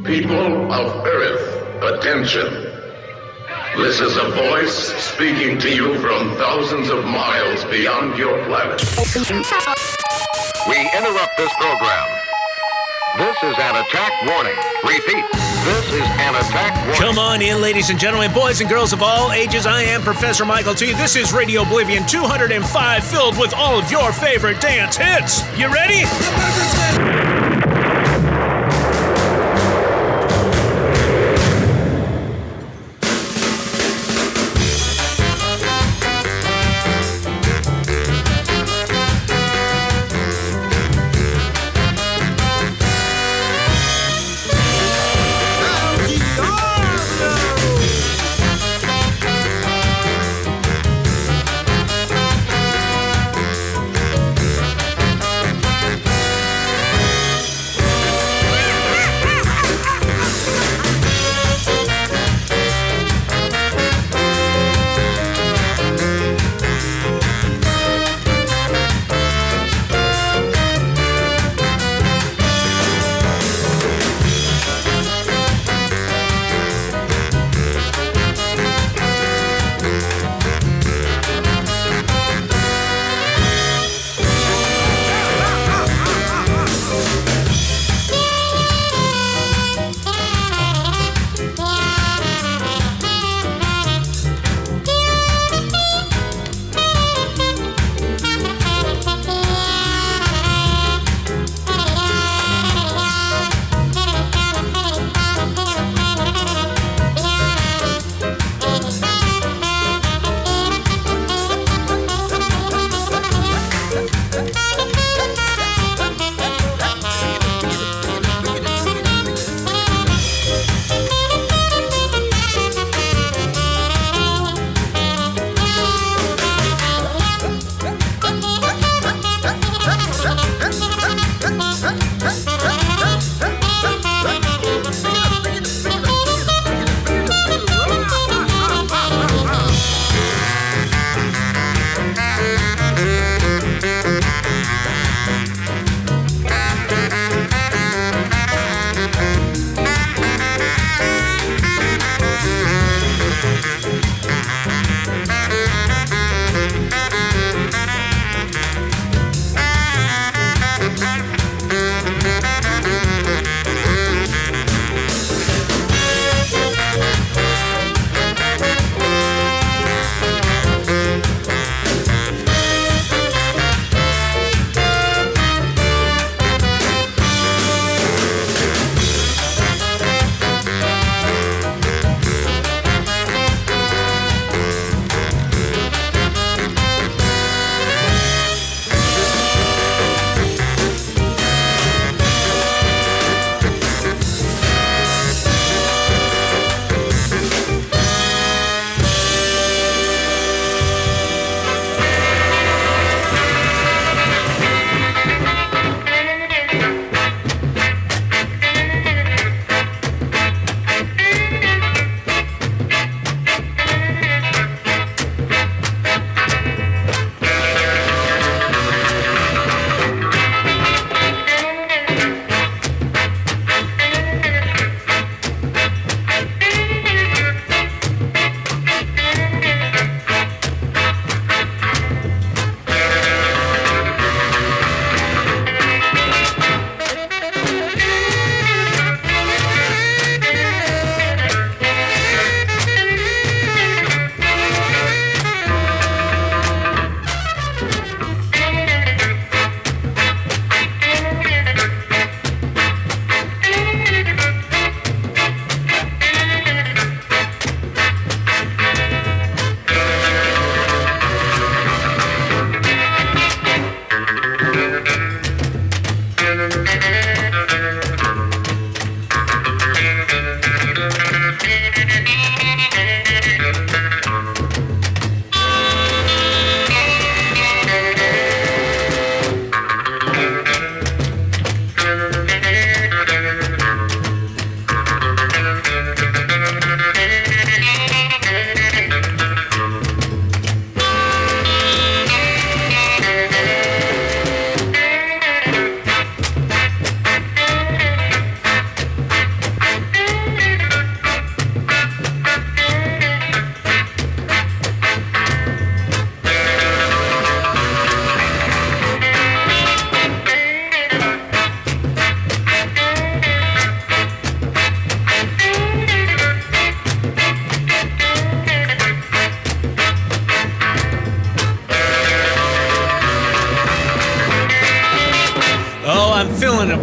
People of Earth, attention. This is a voice speaking to you from thousands of miles beyond your planet. We interrupt this program. This is an attack warning. Repeat, this is an attack warning. Come on in, ladies and gentlemen, boys and girls of all ages. I am Professor Michael T. This is RadioOblivion 205, filled with all of your favorite dance hits. You ready?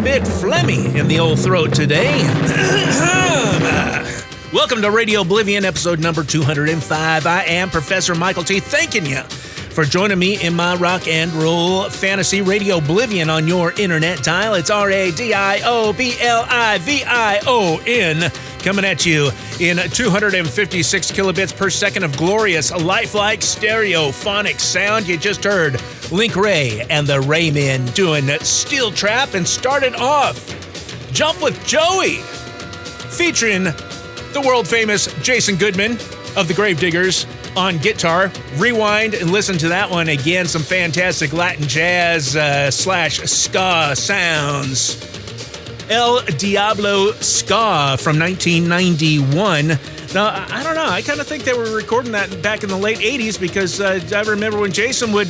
bit phlegmy in the old throat today. Welcome to Radioblivion, episode number 205. I am Professor Michael T. Thanking you for joining me in my rock and roll fantasy Radioblivion on your internet dial. It's Radioblivion, coming at you in 256 kilobits per second of glorious, lifelike stereophonic sound. You just heard Link Wray and the Raymen doing Steel Trap, and started off Jump with Joey, featuring the world-famous Jason Goodman of the Gravediggers on guitar. Rewind and listen to that one again. Some fantastic Latin jazz slash ska sounds. El Diablo Ska from 1991. Now, I don't know. I kind of think they were recording that back in the late 80s, because I remember when Jason would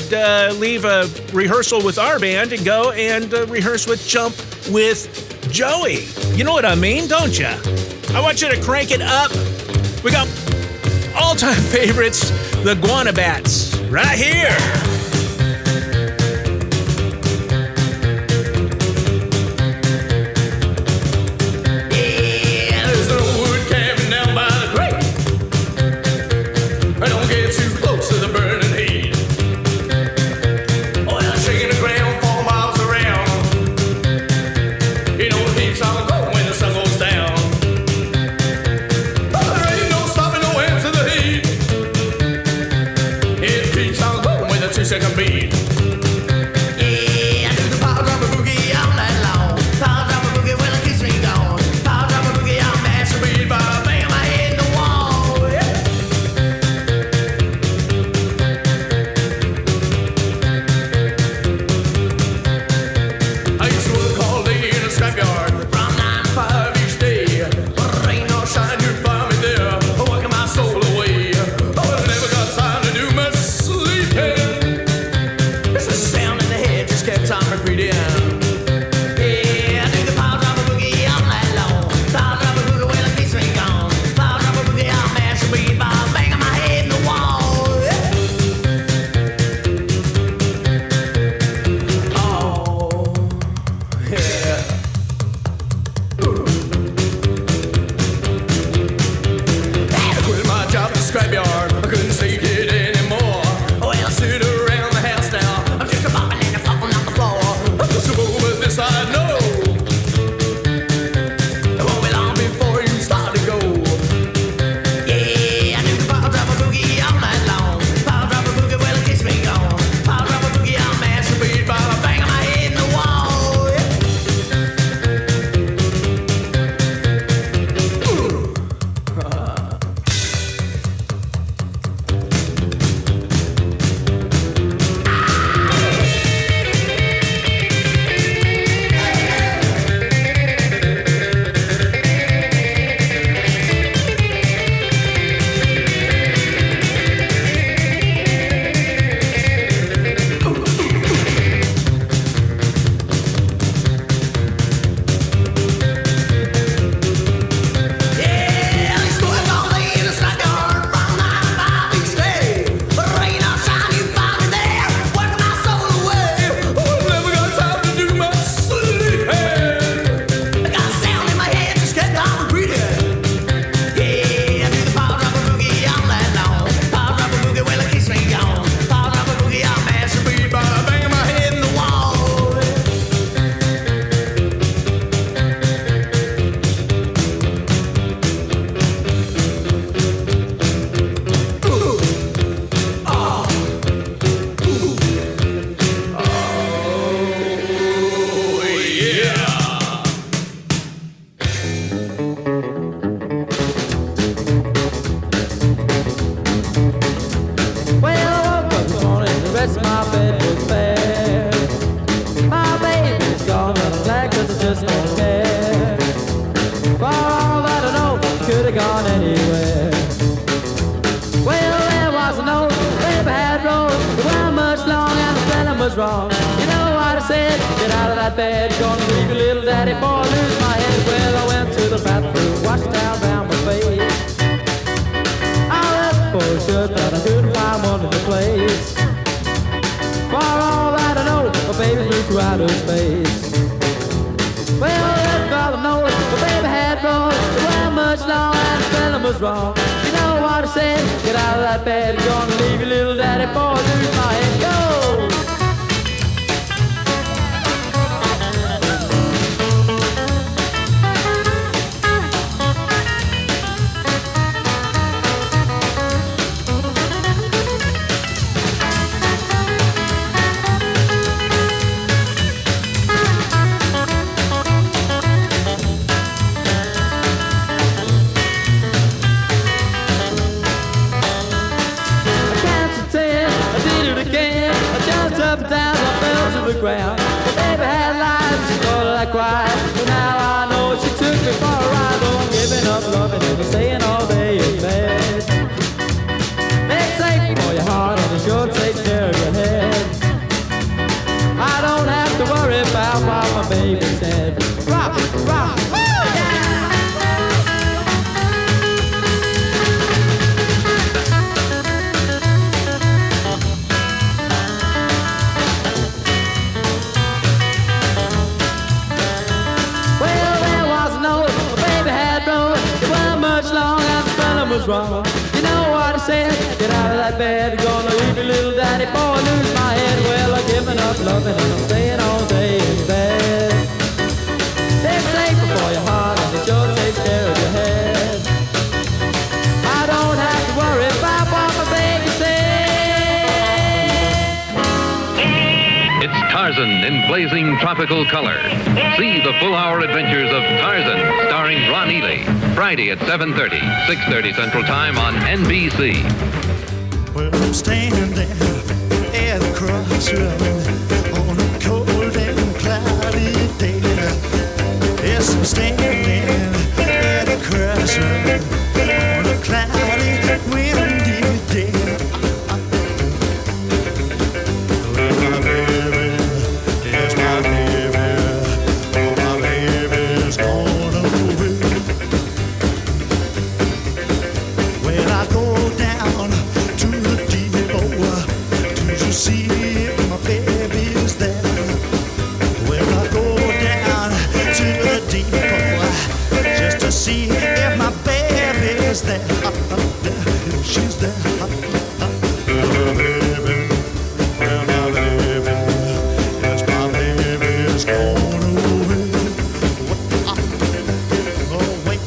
leave a rehearsal with our band and go and rehearse with Jump with Joey. You know what I mean, don't you? I want you to crank it up. We got all-time favorites, the Guana Batz, right here. Second beat. Yeah, I do the power drop a boogie all night long. Power drop a boogie when it keeps me gone. Power drop a boogie, I'll mash the beat by banging my head in the wall. Yeah. I used to work all day in a scrapyard from 9 to 5 each day. But there ain't no shine you'd find me there, working my soul away. Oh, I never got time to do much sleeping. Time repeating. Yeah, I do the power drop a boogie all night long. Power drop a boogie when it keeps me gone. Power drop a boogie, I'll mash the beat by banging my head in the wall. Yeah. Oh, yeah. I had to quit my job at the scrapyard. I couldn't take it anymore. Well, I sit around the house now. I'm just a bopping and a flopping on the floor. But this I know, it won't be long before you start to go. Yeah, I do the power drop a boogie all night long. Power drop a boogie, well, it keeps me gone. Power drop a boogie, I'll mash the beat by banging my head in the wall. was wrong. You know what I said? Get out of that bed, gonna leave your little daddy for I lose my head. Well, I went to the bathroom, washed down round my face. I left for a shirt, but I couldn't find one in the place. For all that I know, my baby's moved to outer space. was wrong. You know what I said? Get out of that bed, gonna leave your little daddy before I lose my head. Go! Ground. The baby had life, she thought I cried. But now I know she took me for a ride. Oh, I'm giving up loving and staying all day in bed. It's safe for your heart and it sure takes care of your head. I don't have to worry about what my baby said. Rock, rock, woo, yeah! Was wrong. You know what I said? Get out of that bed, gonna leave your little daddy before I lose my head. Well, I'm giving up loving and I'm staying all day in bed. It's safer for your heart and it sure takes care of your head. I don't have to worry about what my baby said. It's Tarzan in blazing tropical color. See the full-hour adventures of Tarzan, starring Ron Ely. Friday at 7:30, 6:30 Central Time on NBC. Well, I'm standing at the crossroads on a cold and cloudy day. Yes, I'm standing at the crossroads on a cloudy, windy day. Well, my baby, yes, my baby, oh, my baby's gone away. Well, I go down to the depot to see if my baby's there. Well, I go down to the depot just to see if my baby's there. If she's there. Well, my baby, yes, my baby's gone away. Oh, wait.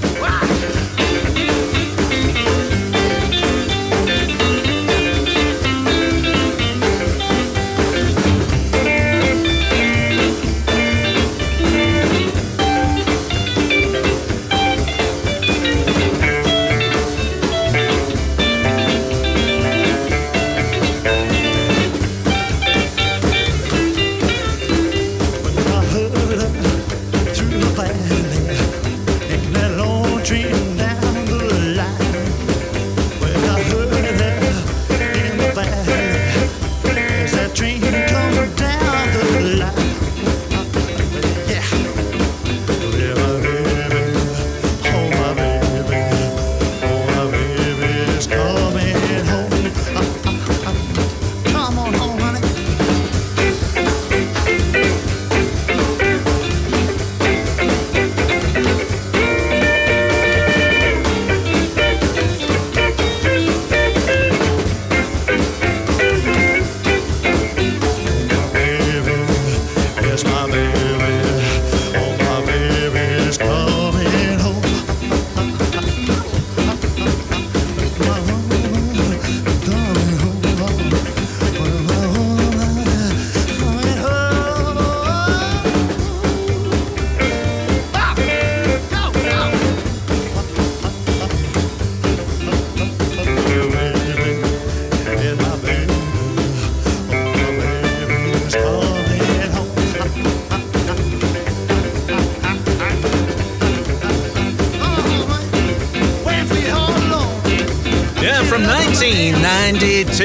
From 1992,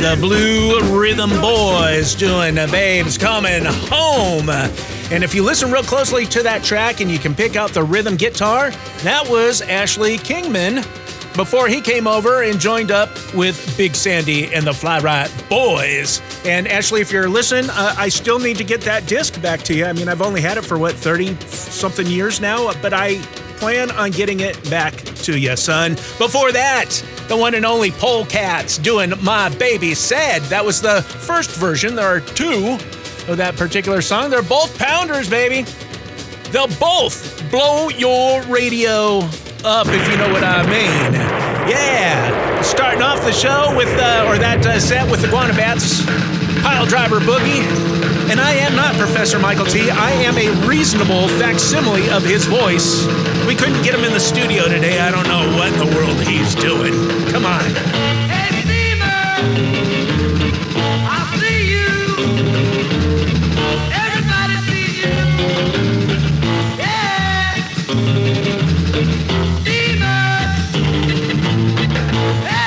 the Blue Rhythm Boys doing Babe's Coming Home. And if you listen real closely to that track and you can pick out the rhythm guitar, that was Ashley Kingman before he came over and joined up with Big Sandy and the Fly Right Boys. And Ashley, if you're listening, I still need to get that disc back to you. I mean, I've only had it for, 30-something years now, but I plan on getting it back to you, son. Before that, the one and only Polecats doing My Baby Said. That was the first version. There are two of that particular song. They're both pounders, baby. They'll both blow your radio up, if you know what I mean. Yeah, starting off the show with, set with the Guana Batz Pile Driver Boogie. And I am not Professor Michael T. I am a reasonable facsimile of his voice. We couldn't get him in the studio today. I don't know what in the world he's doing. Come on. Hey, Steamer, I see you. Everybody sees you. Yeah. Steamer. Hey.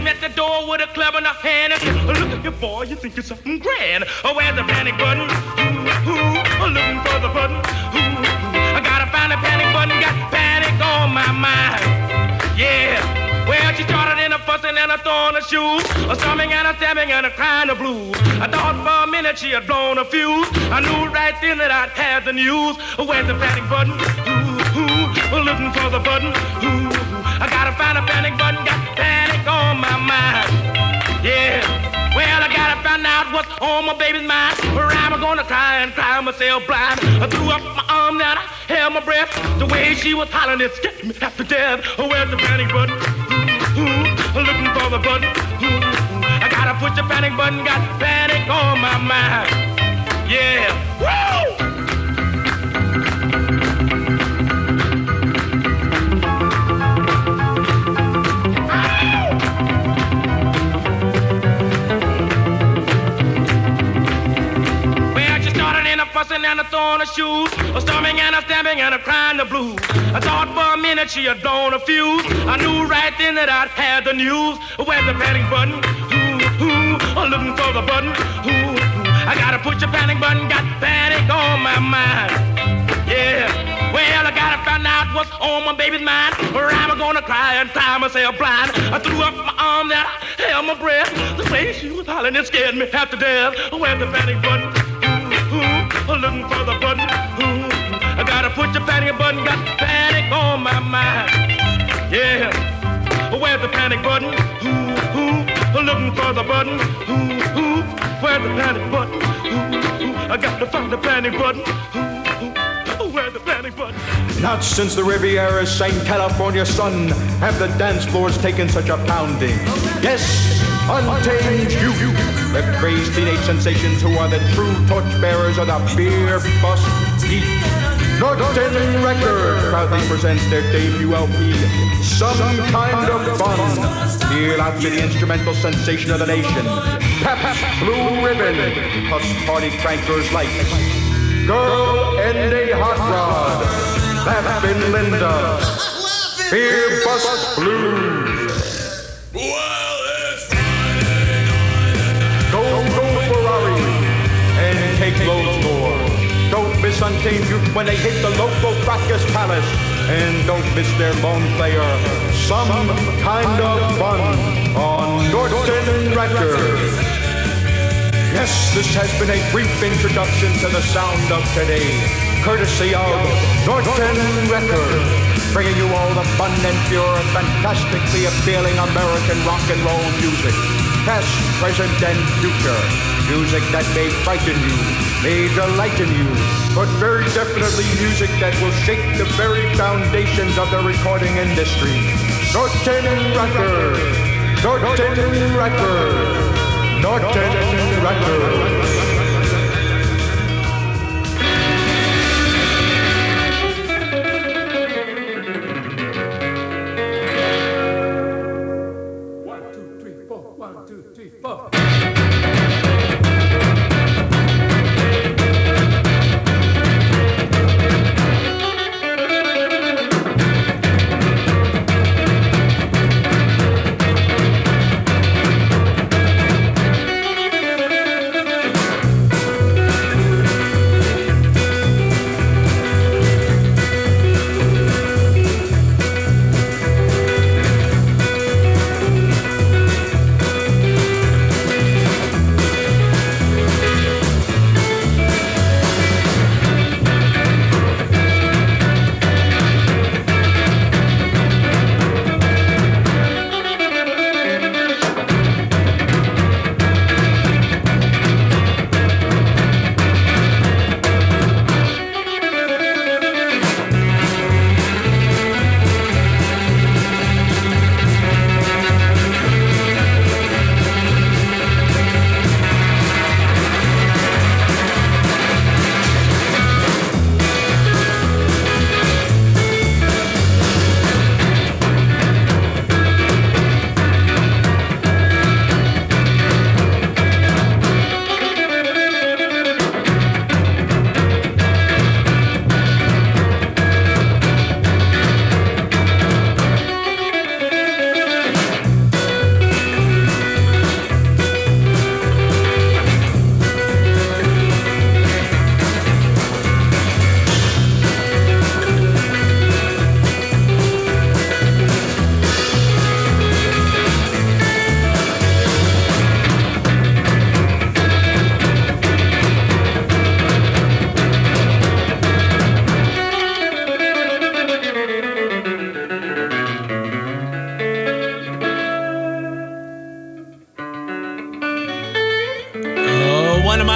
Met the door with a club in her hand and said, look at your boy, you think you're something grand. Oh, where's the panic button? Looking for the button. I gotta find the panic button, got panic on my mind. Yeah, well, she started in a fussing and a throwing her shoes, a storming and a stabbing and a crying the blues. I thought for a minute she had blown a fuse. I knew right then that I'd had the news. Where's the panic button? Looking for the button. I gotta find a panic button, got panic on my mind. Yeah, well, I gotta find out what's on my baby's mind, or I'm gonna cry and cry myself blind. I threw up my arm down, I held my breath. The way she was hollering, it scared me half to death. Where's the panic button? Looking for the button. I gotta push the panic button, got panic on my mind. Yeah, woo! Fussing and a throwing her shoes, a storming and a stamping and a crying the blues. I thought for a minute she had blown a fuse. I knew right then that I'd had the news. Where's the panic button? Looking for the button. I gotta push the panic button, got panic on my mind. Yeah, well, I gotta find out what's on my baby's mind, or I'm gonna cry and cry myself blind. I threw up my arm there, I held my breath. The way she was hollering, it scared me half to death. Where's the panic button? Looking for the button. I gotta push the panic button, got panic on my mind. Yeah, where's the panic button? Looking for the button. Where's the panic button? I got to find the panic button. Where's the panic button? Not since the Riviera's St. California sun have the dance floors taken such a pounding. Yes, untamed you, the crazed teenage sensations who are the true torchbearers of the beer bust beat. Norton Records proudly presents their debut LP, Some Kind of Fun. Here out to the instrumental sensation of the nation, Pep's Blue Ribbon, plus party crankers like Girl and a Hot Rod, Laughing Linda, Beer Bust Blues. Go Ferrari, and take loads more. Don't miss Untamed Youth when they hit the local Bacchus Palace. And don't miss their lone player, Some Kind of Fun, on Norton Records. Yes, this has been a brief introduction to the sound of today, courtesy of Norton Records, bringing you all the fun and pure, fantastically appealing American rock and roll music. past, present, and future. Music that may frighten you, may delighten you, but very definitely music that will shake the very foundations of the recording industry. Norton Records. Norton Records. Norton Records.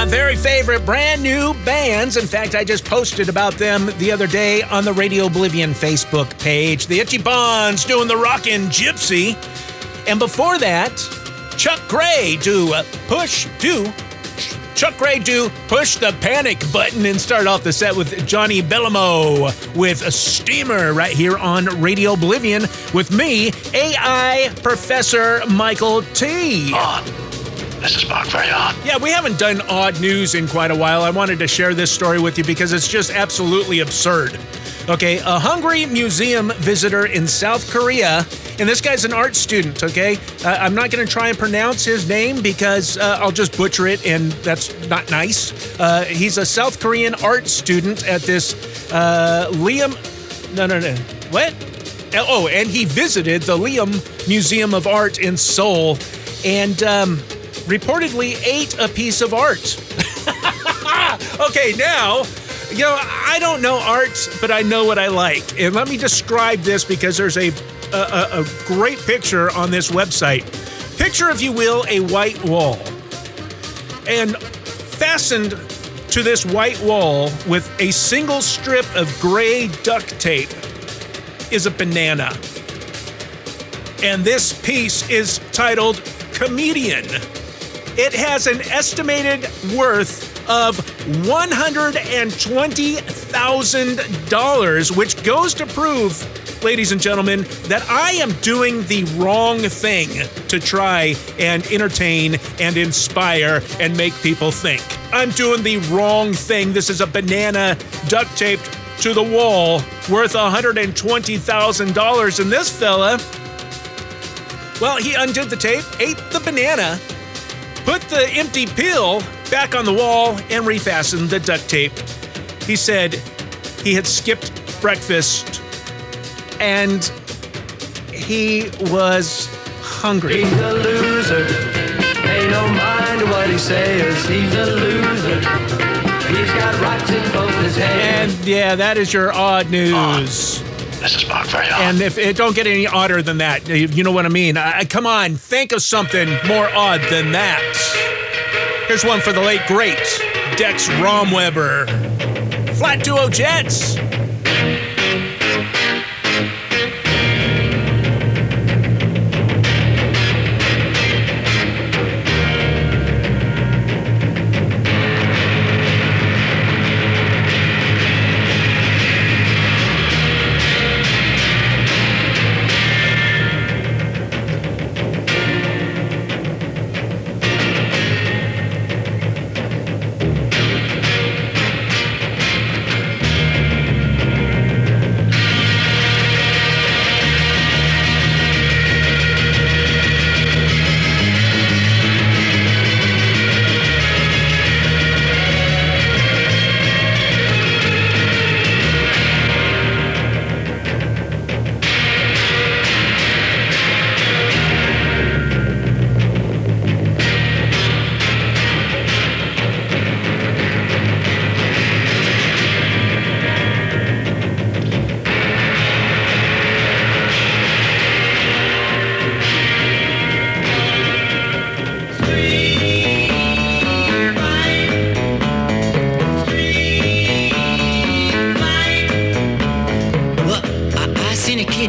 Very favorite brand new bands. In fact, I just posted about them the other day on the RadiOblivion Facebook page. The Ichi-Bons doing the Rockin' Gypsy. And before that, Chuck Gray do Push the Panic Button and start off the set with Johnny Bellemo with a Steamer right here on RadiOblivion with me, AI Professor Michael T. This is Mark, very odd. Yeah, we haven't done odd news in quite a while. I wanted to share this story with you because it's just absolutely absurd. Okay, a hungry museum visitor in South Korea, and this guy's an art student, okay? I'm not going to try and pronounce his name because I'll just butcher it, and that's not nice. He's a South Korean art student at this What? Oh, and he visited the Liam Museum of Art in Seoul, and reportedly ate a piece of art. Okay, now, you know, I don't know art, but I know what I like. And let me describe this because there's a great picture on this website. Picture, if you will, a white wall. And fastened to this white wall with a single strip of gray duct tape is a banana. And this piece is titled Comedian. It has an estimated worth of $120,000, which goes to prove, ladies and gentlemen, that I am doing the wrong thing to try and entertain and inspire and make people think. I'm doing the wrong thing. This is a banana duct taped to the wall worth $120,000. And this fella, well, he undid the tape, ate the banana, put the empty peel back on the wall, and refastened the duct tape. He said he had skipped breakfast and he was hungry. He's a loser. Pay no mind to what he says. He's a loser. He's got rocks in both his hands. And yeah, that is your odd news. This is Mark very odd. And if it don't get any odder than that, you know what I mean? Come on, think of something more odd than that. Here's one for the late great Dex Romweber. Flat Duo Jets.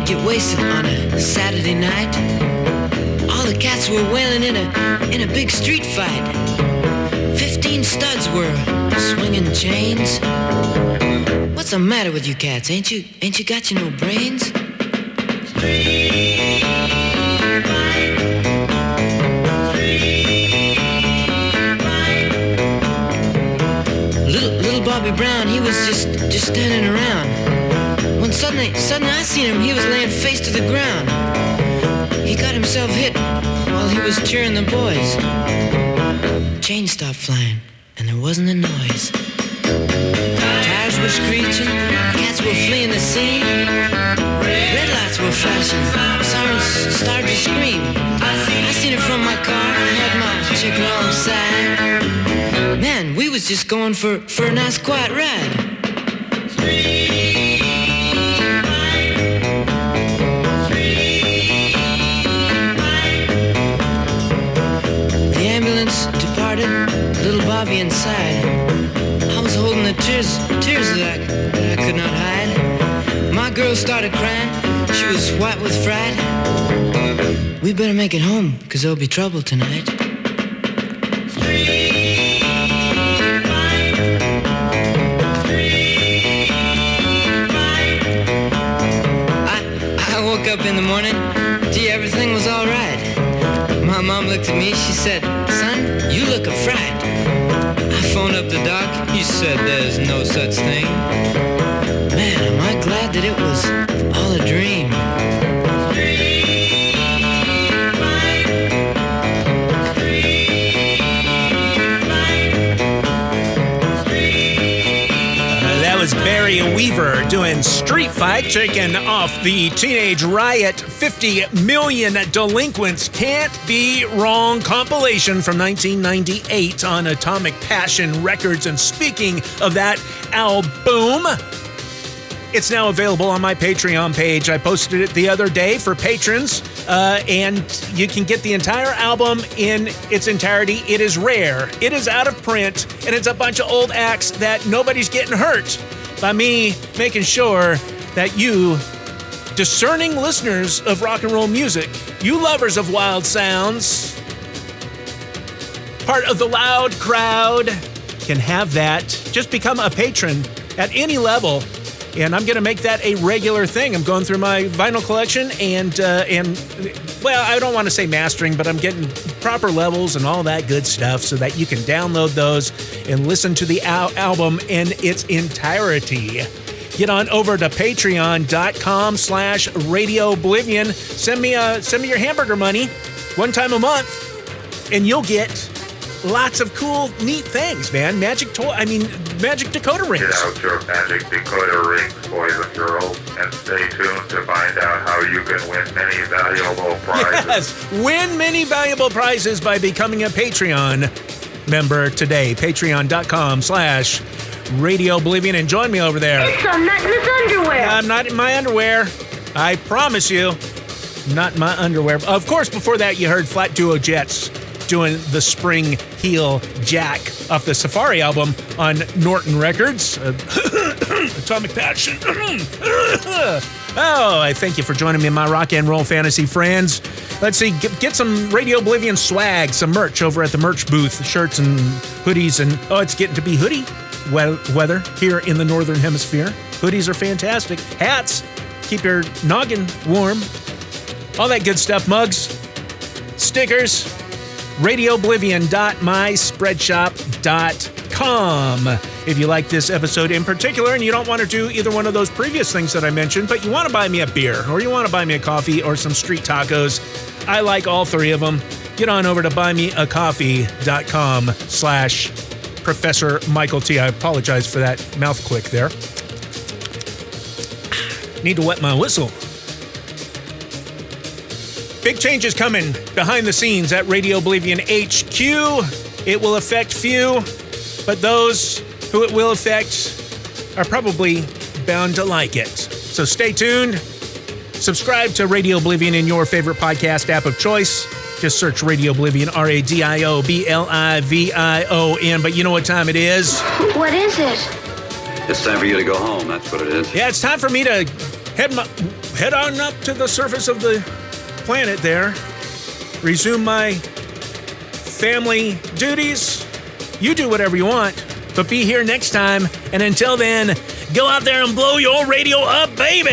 Get wasted on a Saturday night. All the cats were wailing in a big street fight. 15 studs were swinging chains. What's the matter with you cats? Ain't you got no brains? Little Bobby Brown, he was just standing around. When suddenly I seen him, he was laying face to the ground. He got himself hit while he was cheering the boys. Chains stopped flying, and there wasn't a noise. Tires were screeching, cats were fleeing the scene. Red lights were flashing, sirens started to scream. I seen it from my car, I had my chick alongside. Man, we was just going for a nice quiet ride. Departed, little Bobby inside. I was holding the tears that I could not hide. My girl started crying, she was white with fright. We better make it home, 'cause there'll be trouble tonight. I woke up in the morning, gee, everything was all right. My mom looked at me, she said, "Son, you look a fright." I phoned up the doc, he said there's no such thing. Man, am I glad that it was all a dream. That was Barry Weaver doing Street Fight, taking off the Teenage Riot 50 Million Delinquents Can't Be Wrong compilation from 1998 on Atomic Passion Records. And speaking of that album, it's now available on my Patreon page. I posted it the other day for patrons, and you can get the entire album in its entirety. It is rare, it is out of print, and it's a bunch of old acts that nobody's getting hurt by me making sure that you discerning listeners of rock and roll music, you lovers of wild sounds, part of the loud crowd, can have that. Just become a patron at any level, and I'm going to make that a regular thing. I'm going through my vinyl collection and well, I don't want to say mastering, but I'm getting proper levels and all that good stuff so that you can download those and listen to the album in its entirety. Get on over to patreon.com/RadioOblivion. Send me your hamburger money one time a month, and you'll get lots of cool, neat things, man. Magic decoder rings. Get out your magic decoder rings, boys and girls, and stay tuned to find out how you can win many valuable prizes. Yes, win many valuable prizes by becoming a Patreon member today. Patreon.com/RadioOblivion. RadioOblivion, and join me over there. It's a nut in his underwear. I'm not in my underwear. I promise you, not in my underwear. Of course, before that, you heard Flat Duo Jets doing the Spring Heel Jack off the Safari album on Norton Records. Atomic Passion. Oh, I thank you for joining me, my rock and roll fantasy friends. Let's see, get some RadioOblivion swag, some merch over at the merch booth, shirts and hoodies, and it's getting to be hoodie weather here in the Northern Hemisphere. Hoodies are fantastic. Hats, keep your noggin warm. All that good stuff, mugs, stickers, RadioOblivion.myspreadshop.com. If you like this episode in particular and you don't want to do either one of those previous things that I mentioned, but you want to buy me a beer or you want to buy me a coffee or some street tacos, I like all three of them. Get on over to buymeacoffee.com/Professor Michael T. I apologize for that mouth click there. Need to wet my whistle. Big changes coming behind the scenes at RadioOblivion HQ. It will affect few, but those who it will affect are probably bound to like it. So stay tuned. Subscribe to RadioOblivion in your favorite podcast app of choice. Just search RadioOblivion, RadioOblivion. But you know what time it is? What is it? It's time for you to go home, that's what it is. Yeah, it's time for me to head on up to the surface of the planet there. Resume my family duties. You do whatever you want, but be here next time. And until then, go out there and blow your radio up, baby!